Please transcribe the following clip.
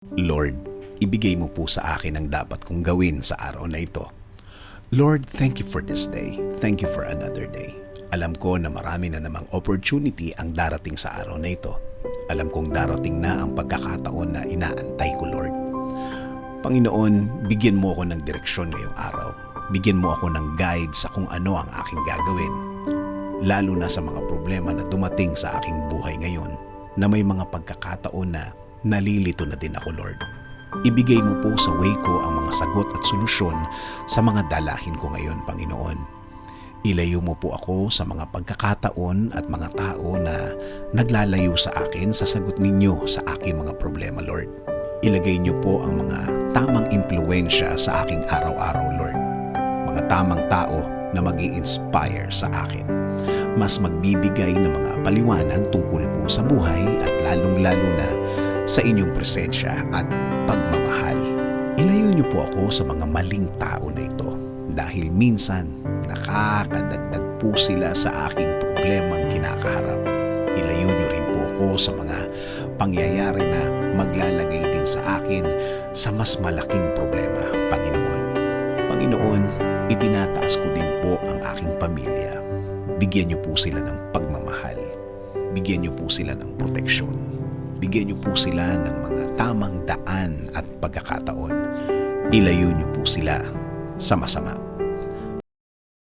Lord, ibigay mo po sa akin ang dapat kong gawin sa araw na ito. Lord, thank you for this day. Thank you for another day. Alam ko na marami na namang opportunity ang darating sa araw na ito. Alam kong darating na ang pagkakataon na inaantay ko, Lord. Panginoon, bigyan mo ako ng direksyon ngayong araw. Bigyan mo ako ng guide sa kung ano ang aking gagawin. Lalo na sa mga problema na dumating sa aking buhay ngayon, na may mga pagkakataon na nalilito na din ako, Lord. Ibigay mo po sa way ko ang mga sagot at solusyon sa mga dalahin ko ngayon, Panginoon. Ilayo mo po ako sa mga pagkakataon at mga tao na naglalayo sa akin sa sagot ninyo sa aking mga problema, Lord. Ilagay niyo po ang mga tamang impluwensya sa aking araw-araw, Lord. Mga tamang tao na mag-i-inspire sa akin. Mas magbibigay ng mga paliwanag tungkol po sa buhay at lalong-lalo na sa inyong presensya at pagmamahal. Ilayo niyo po ako sa mga maling tao na ito dahil minsan nakakadagdag po sila sa aking problemang kinakaharap. Ilayo niyo rin po ako sa mga pangyayari na maglalagay din sa akin sa mas malaking problema, Panginoon. Panginoon, itinataas ko din po ang aking pamilya. Bigyan niyo po sila ng pagmamahal. Bigyan niyo po sila ng proteksyon. Bigyan niyo po sila ng mga tamang daan at pagkakataon. Ilayo niyo po sila sa masama.